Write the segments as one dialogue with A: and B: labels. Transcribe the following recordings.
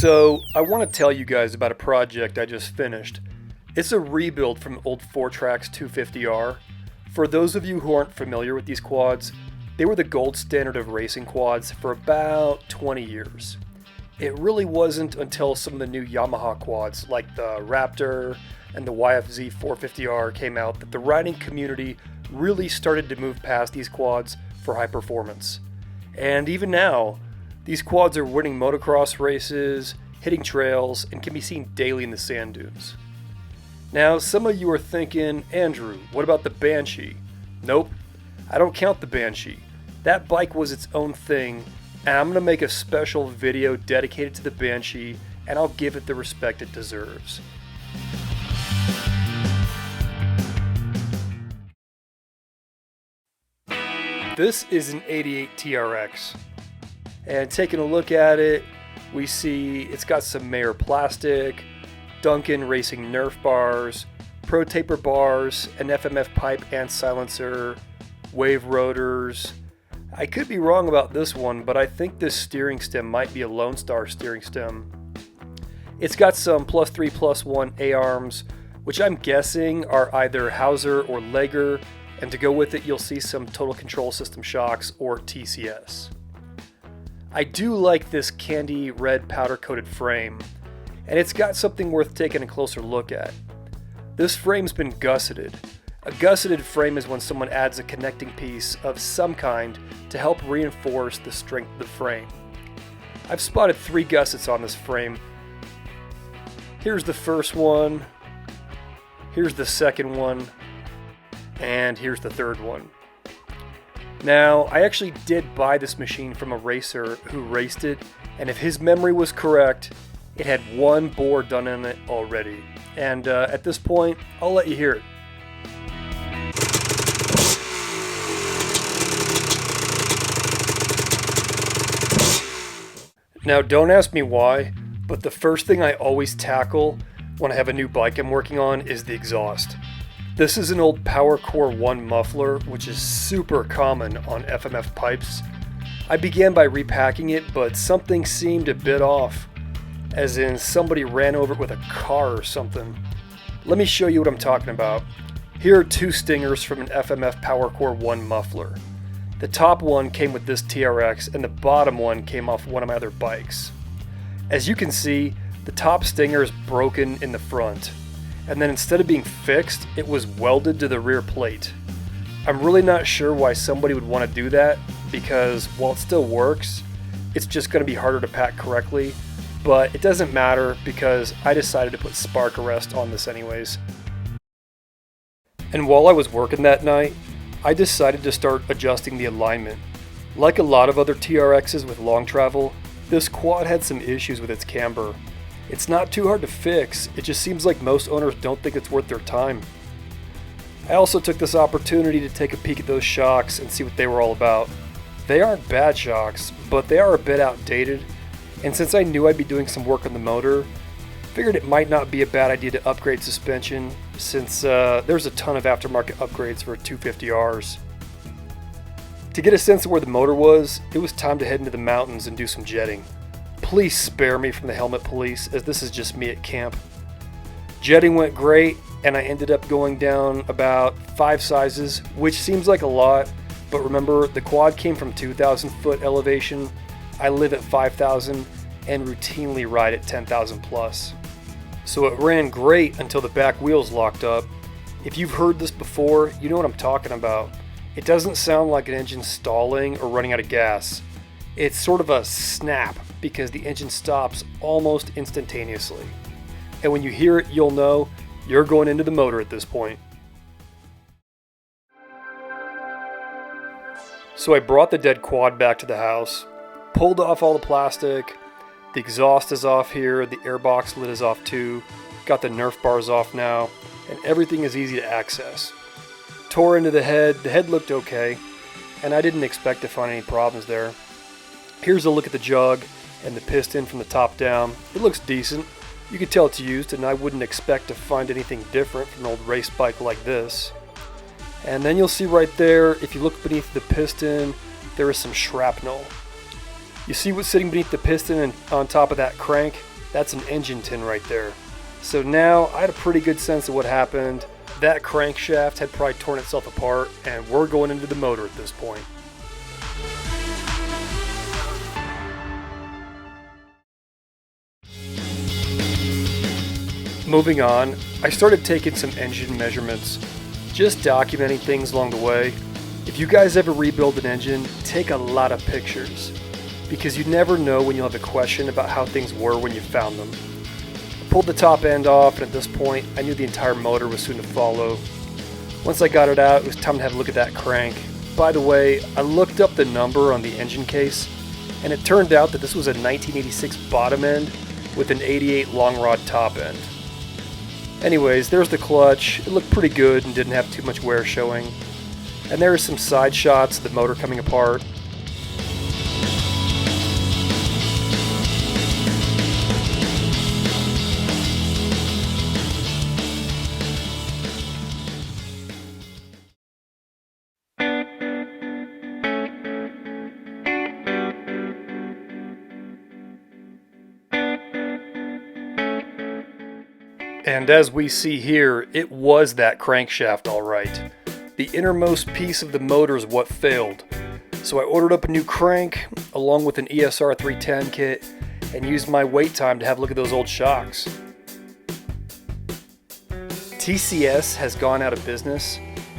A: So, I want to tell you guys about a project I just finished. It's a rebuild from old Fourtrax 250R. For those of you who aren't familiar with these quads, they were the gold standard of racing quads for about 20 years. It really wasn't until some of the new Yamaha quads like the Raptor and the YFZ 450R came out that the riding community really started to move past these quads for high performance. And even now, these quads are winning motocross races, hitting trails, and can be seen daily in the sand dunes. Now, some of you are thinking, Andrew, what about the Banshee? Nope, I don't count the Banshee. That bike was its own thing, and I'm going to make a special video dedicated to the Banshee, and I'll give it the respect it deserves. This is an 88 TRX. And taking a look at it, we see it's got some Mayer plastic, Duncan Racing Nerf bars, Pro Taper bars, an FMF pipe and silencer, wave rotors. I could be wrong about this one, but I think this steering stem might be a Lone Star steering stem. It's got some +3/+1 A-arms, which I'm guessing are either Hauser or Leger, and to go with it you'll see some Total Control System shocks or TCS. I do like this candy red powder coated frame, and it's got something worth taking a closer look at. This frame's been gusseted. A gusseted frame is when someone adds a connecting piece of some kind to help reinforce the strength of the frame. I've spotted 3 gussets on this frame. Here's the first one, here's the second one, and here's the third one. Now, I actually did buy this machine from a racer who raced it, and if his memory was correct, it had 1 bore done in it already. And at this point, I'll let you hear it. Now, don't ask me why, but the first thing I always tackle when I have a new bike I'm working on is the exhaust. This is an old Power Core 1 muffler, which is super common on FMF pipes. I began by repacking it, but something seemed a bit off, as in somebody ran over it with a car or something. Let me show you what I'm talking about. Here are 2 stingers from an FMF Power Core 1 muffler. The top one came with this TRX, and the bottom one came off one of my other bikes. As you can see, the top stinger is broken in the front, and then instead of being fixed, it was welded to the rear plate. I'm really not sure why somebody would want to do that, because while it still works, it's just going to be harder to pack correctly, but it doesn't matter because I decided to put spark arrest on this anyways. And while I was working that night, I decided to start adjusting the alignment. Like a lot of other TRXs with long travel, this quad had some issues with its camber. It's not too hard to fix, it just seems like most owners don't think it's worth their time. I also took this opportunity to take a peek at those shocks and see what they were all about. They aren't bad shocks, but they are a bit outdated, and since I knew I'd be doing some work on the motor, figured it might not be a bad idea to upgrade suspension since there's a ton of aftermarket upgrades for 250Rs. To get a sense of where the motor was, it was time to head into the mountains and do some jetting. Please spare me from the helmet police, as this is just me at camp. Jetting went great, and I ended up going down about 5 sizes, which seems like a lot, but remember, the quad came from 2,000 foot elevation. I live at 5,000 and routinely ride at 10,000 plus. So it ran great until the back wheels locked up. If you've heard this before, you know what I'm talking about. It doesn't sound like an engine stalling or running out of gas. It's sort of a snap because the engine stops almost instantaneously. And when you hear it, you'll know you're going into the motor at this point. So I brought the dead quad back to the house, pulled off all the plastic, the exhaust is off here, the airbox lid is off too, got the Nerf bars off now, and everything is easy to access. Tore into the head looked okay, and I didn't expect to find any problems there. Here's a look at the jug and the piston from the top down. It looks decent. You can tell it's used, and I wouldn't expect to find anything different from an old race bike like this. And then you'll see right there, if you look beneath the piston, there is some shrapnel. You see what's sitting beneath the piston and on top of that crank? That's an engine tin right there. So now I had a pretty good sense of what happened. That crankshaft had probably torn itself apart, and we're going into the motor at this point. Moving on, I started taking some engine measurements, just documenting things along the way. If you guys ever rebuild an engine, take a lot of pictures, because you never know when you'll have a question about how things were when you found them. I pulled the top end off, and at this point, I knew the entire motor was soon to follow. Once I got it out, it was time to have a look at that crank. By the way, I looked up the number on the engine case, and it turned out that this was a 1986 bottom end with an 88 long rod top end. Anyways, there's the clutch. It looked pretty good and didn't have too much wear showing. And there are some side shots of the motor coming apart. And as we see here, it was that crankshaft all right. The innermost piece of the motor is what failed. So I ordered up a new crank along with an ESR 310 kit and used my wait time to have a look at those old shocks. TCS has gone out of business,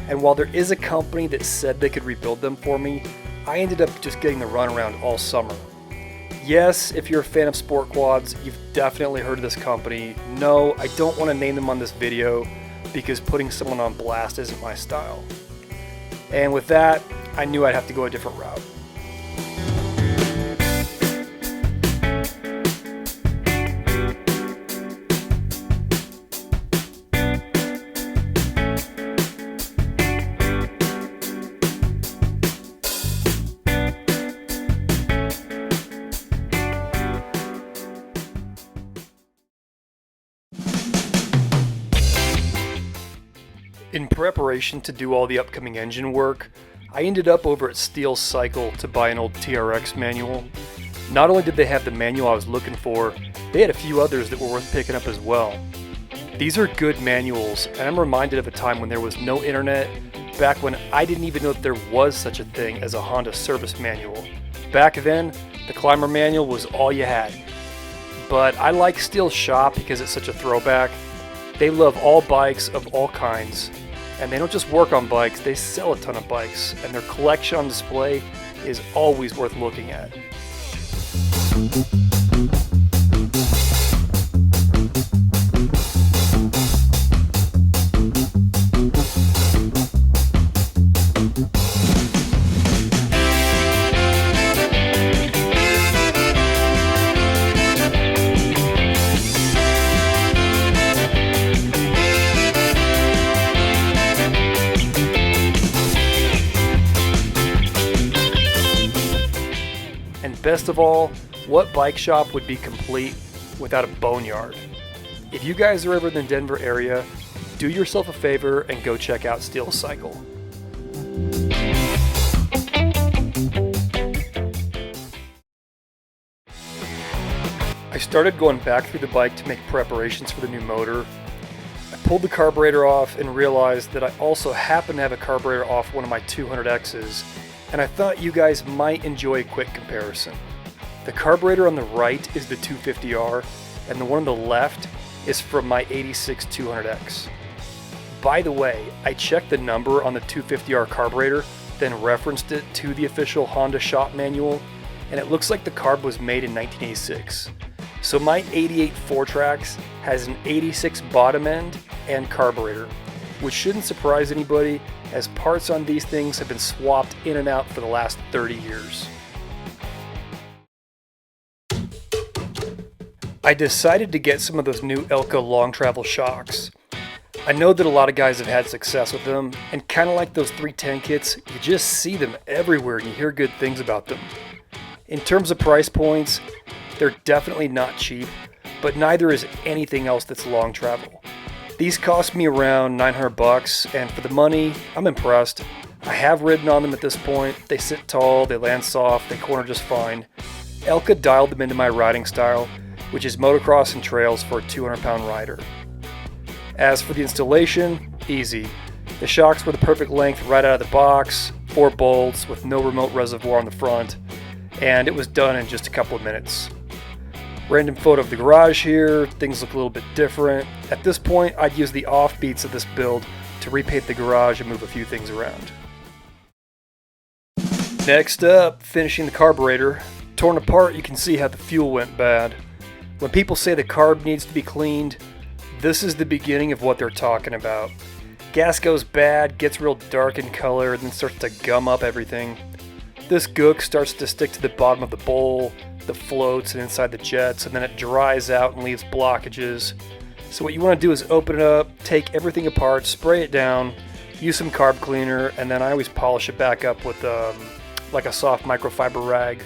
A: and while there is a company that said they could rebuild them for me, I ended up just getting the runaround all summer. Yes, if you're a fan of sport quads, you've definitely heard of this company. No, I don't want to name them on this video because putting someone on blast isn't my style. And with that, I knew I'd have to go a different route. In preparation to do all the upcoming engine work, I ended up over at Steel Cycle to buy an old TRX manual. Not only did they have the manual I was looking for, they had a few others that were worth picking up as well. These are good manuals, and I'm reminded of a time when there was no internet, back when I didn't even know that there was such a thing as a Honda service manual. Back then, the Climber manual was all you had. But I like Steel Shop because it's such a throwback. They love all bikes of all kinds, and they don't just work on bikes, they sell a ton of bikes, and their collection on display is always worth looking at. Best of all, what bike shop would be complete without a boneyard? If you guys are ever in the Denver area, do yourself a favor and go check out Steel Cycle. I started going back through the bike to make preparations for the new motor. I pulled the carburetor off and realized that I also happen to have a carburetor off one of my 200Xs, and I thought you guys might enjoy a quick comparison. The carburetor on the right is the 250R, and the one on the left is from my 86 200X. By the way, I checked the number on the 250R carburetor, then referenced it to the official Honda shop manual, and it looks like the carb was made in 1986. So my 88 Fourtrax has an 86 bottom end and carburetor, which shouldn't surprise anybody, as parts on these things have been swapped in and out for the last 30 years. I decided to get some of those new Elka long travel shocks. I know that a lot of guys have had success with them, and kind of like those 310 kits, you just see them everywhere and you hear good things about them. In terms of price points, they're definitely not cheap, but neither is anything else that's long travel. These cost me around $900, and for the money, I'm impressed. I have ridden on them at this point. They sit tall, they land soft, they corner just fine. Elka dialed them into my riding style, which is motocross and trails for a 200-pound rider. As for the installation, easy. The shocks were the perfect length right out of the box, 4 bolts with no remote reservoir on the front, and it was done in just a couple of minutes. Random photo of the garage here, things look a little bit different. At this point, I'd use the offbeats of this build to repaint the garage and move a few things around. Next up, finishing the carburetor. Torn apart, you can see how the fuel went bad. When people say the carb needs to be cleaned, this is the beginning of what they're talking about. Gas goes bad, gets real dark in color, and then starts to gum up everything. This gook starts to stick to the bottom of the bowl, the floats, and inside the jets, and then it dries out and leaves blockages. So what you want to do is open it up, take everything apart, spray it down, use some carb cleaner, and then I always polish it back up with like a soft microfiber rag.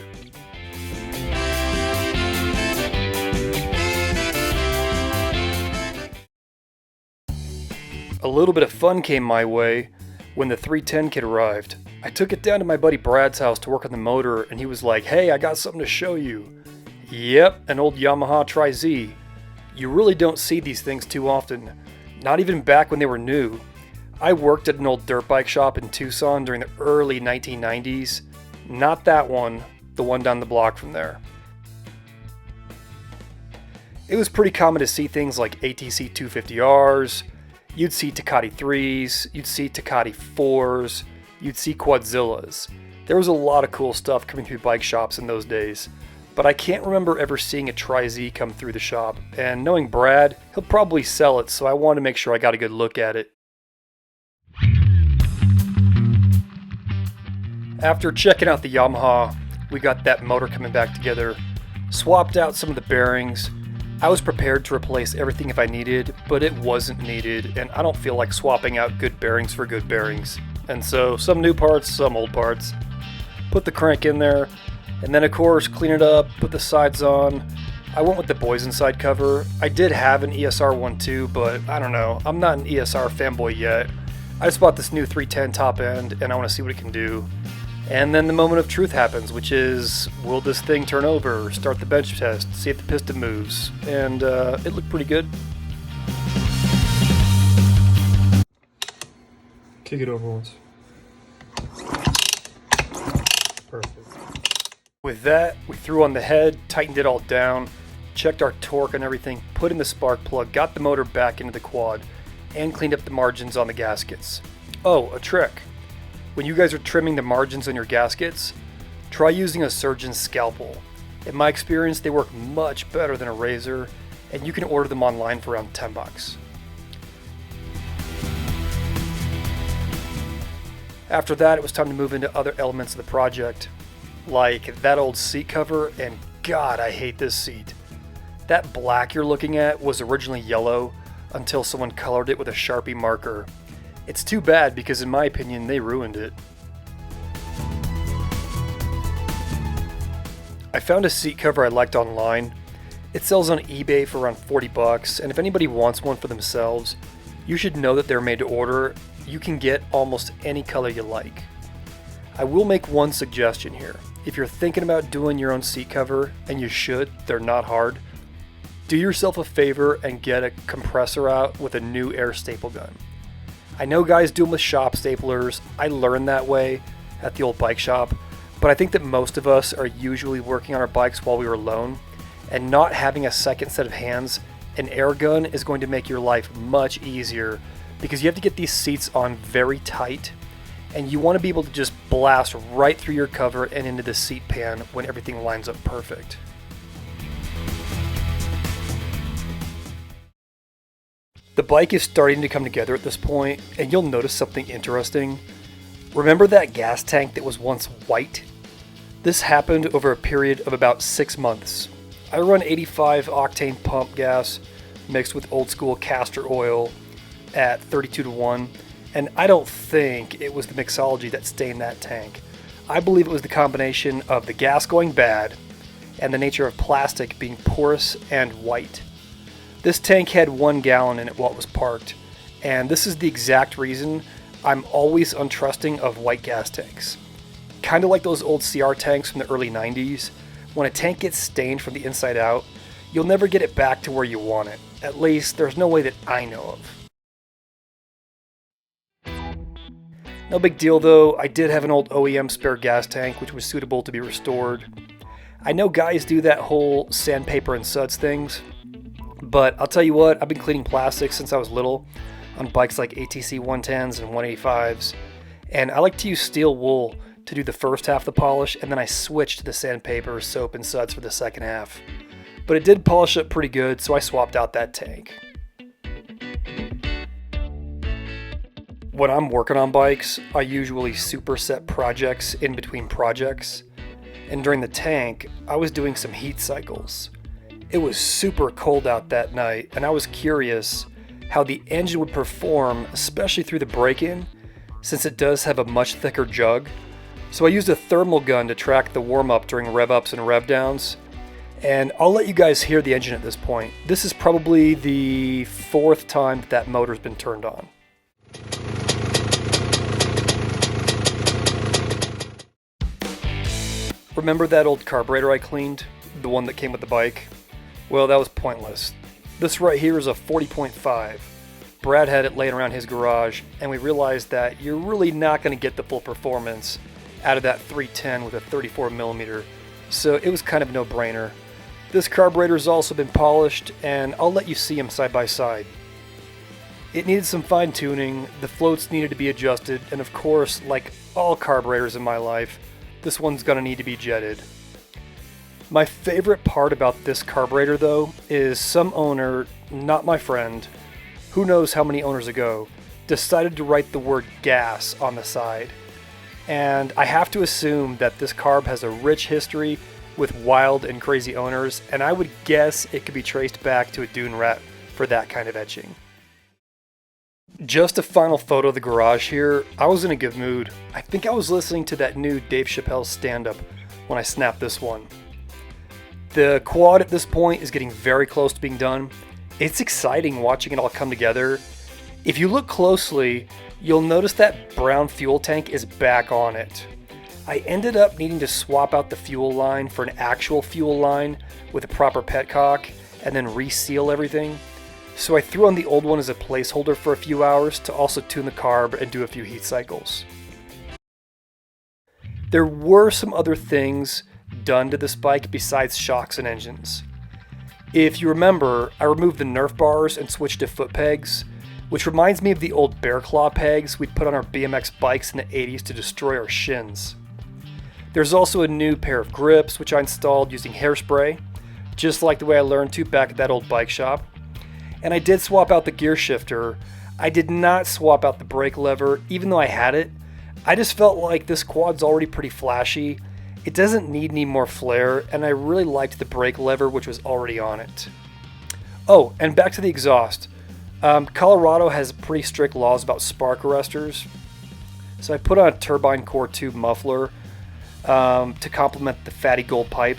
A: A little bit of fun came my way when the 310 kit arrived. I took it down to my buddy Brad's house to work on the motor, and he was like, "Hey, I got something to show you." Yep, an old Yamaha TriZ. You really don't see these things too often, not even back when they were new. I worked at an old dirt bike shop in Tucson during the early 1990s. Not that one, the one down the block from there. It was pretty common to see things like ATC 250Rs, you'd see Takati 3s, you'd see Takati 4s, you'd see Quadzillas. There was a lot of cool stuff coming through bike shops in those days, but I can't remember ever seeing a TriZ come through the shop, and knowing Brad, he'll probably sell it, so I wanted to make sure I got a good look at it. After checking out the Yamaha, we got that motor coming back together, swapped out some of the bearings. I was prepared to replace everything if I needed, but it wasn't needed, and I don't feel like swapping out good bearings for good bearings. And so, some new parts, some old parts. Put the crank in there, and then of course clean it up, put the sides on. I went with the Boys Inside cover. I did have an ESR one too, but I don't know, I'm not an ESR fanboy yet. I just bought this new 310 top end, and I want to see what it can do. And then the moment of truth happens, which is, will this thing turn over? Start the bench test, see if the piston moves. And it looked pretty good. Kick it over once. Perfect. With that, we threw on the head, tightened it all down, checked our torque and everything, put in the spark plug, got the motor back into the quad, and cleaned up the margins on the gaskets. Oh, a trick. When you guys are trimming the margins on your gaskets, try using a surgeon's scalpel. In my experience, they work much better than a razor, and you can order them online for around $10. After that, it was time to move into other elements of the project, like that old seat cover, and God, I hate this seat. That black you're looking at was originally yellow until someone colored it with a Sharpie marker. It's too bad because in my opinion, they ruined it. I found a seat cover I liked online. It sells on eBay for around $40, and if anybody wants one for themselves, you should know that they're made to order. You can get almost any color you like. I will make one suggestion here. If you're thinking about doing your own seat cover, and you should, they're not hard, do yourself a favor and get a compressor out with a new air staple gun. I know guys do them with shop staplers. I learned that way at the old bike shop, but I think that most of us are usually working on our bikes while we were alone, and not having a second set of hands, an air gun is going to make your life much easier because you have to get these seats on very tight, and you want to be able to just blast right through your cover and into the seat pan when everything lines up perfect. The bike is starting to come together at this point, and you'll notice something interesting. Remember that gas tank that was once white? This happened over a period of about 6 months. I run 85 octane pump gas mixed with old school castor oil at 32:1, and I don't think it was the mixology that stained that tank. I believe it was the combination of the gas going bad and the nature of plastic being porous and white. This tank had 1 gallon in it while it was parked, and this is the exact reason I'm always untrusting of white gas tanks. Kind of like those old CR tanks from the early 90s. When a tank gets stained from the inside out, you'll never get it back to where you want it. At least, there's no way that I know of. No big deal though, I did have an old OEM spare gas tank which was suitable to be restored. I know guys do that whole sandpaper and suds things, but I'll tell you what, I've been cleaning plastics since I was little on bikes like ATC 110s and 185s, and I like to use steel wool to do the first half of the polish, and then I switch to the sandpaper, soap, and suds for the second half. But it did polish up pretty good, so I swapped out that tank. When I'm working on bikes, I usually superset projects in between projects, and during the tank, I was doing some heat cycles. It was super cold out that night, and I was curious how the engine would perform, especially through the break-in, since it does have a much thicker jug. So I used a thermal gun to track the warm-up during rev-ups and rev-downs, and I'll let you guys hear the engine at this point. This is probably the 4th time that motor's been turned on. Remember that old carburetor I cleaned? The one that came with the bike? Well, that was pointless. This right here is a 40.5. Brad had it laying around his garage, and we realized that you're really not going to get the full performance out of that 310 with a 34mm, so it was kind of a no-brainer. This carburetor's also been polished, and I'll let you see them side by side. It needed some fine-tuning, the floats needed to be adjusted, and of course, like all carburetors in my life, this one's gonna need to be jetted. My favorite part about this carburetor though is some owner, not my friend, who knows how many owners ago, decided to write the word gas on the side. And I have to assume that this carb has a rich history with wild and crazy owners, and I would guess it could be traced back to a dune rat for that kind of etching. Just a final photo of the garage here. I was in a good mood. I think I was listening to that new Dave Chappelle stand-up when I snapped this one. The quad at this point is getting very close to being done. It's exciting watching it all come together. If you look closely, you'll notice that brown fuel tank is back on it. I ended up needing to swap out the fuel line for an actual fuel line with a proper petcock and then reseal everything. So I threw on the old one as a placeholder for a few hours to also tune the carb and do a few heat cycles. There were some other things done to this bike besides shocks and engines. If you remember, I removed the Nerf bars and switched to foot pegs, which reminds me of the old bear claw pegs we'd put on our BMX bikes in the 80s to destroy our shins. There's also a new pair of grips which I installed using hairspray, just like the way I learned to back at that old bike shop. And I did swap out the gear shifter. I did not swap out the brake lever, even though I had it. I just felt like this quad's already pretty flashy. It doesn't need any more flair, and I really liked the brake lever which was already on it. Oh, and back to the exhaust. Colorado has pretty strict laws about spark arresters. So I put on a turbine core tube muffler to complement the fatty gold pipe.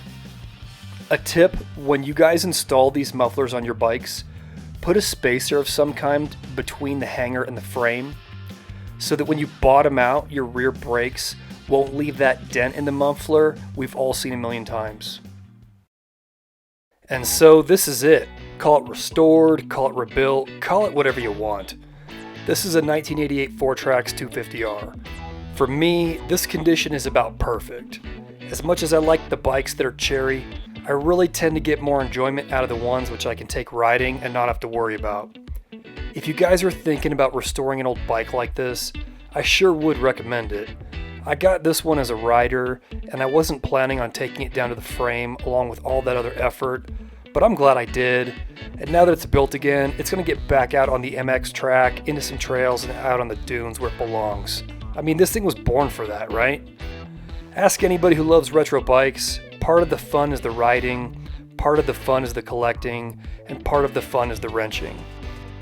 A: A tip, when you guys install these mufflers on your bikes, put a spacer of some kind between the hanger and the frame so that when you bottom out, your rear brakes won't leave that dent in the muffler we've all seen a million times. And so this is it. Call it restored, call it rebuilt, call it whatever you want. This is a 1988 Fourtrax 250R. For me, this condition is about perfect. As much as I like the bikes that are cherry, I really tend to get more enjoyment out of the ones which I can take riding and not have to worry about. If you guys are thinking about restoring an old bike like this, I sure would recommend it. I got this one as a rider, and I wasn't planning on taking it down to the frame along with all that other effort, but I'm glad I did. And now that it's built again, it's going to get back out on the MX track, into some trails, and out on the dunes where it belongs. I mean, this thing was born for that, right? Ask anybody who loves retro bikes. Part of the fun is the riding, part of the fun is the collecting, and part of the fun is the wrenching.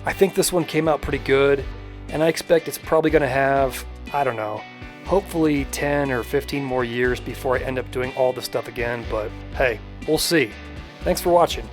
A: I think this one came out pretty good, and I expect it's probably going to have, I don't know, hopefully 10 or 15 more years before I end up doing all this stuff again, but hey, we'll see. Thanks for watching.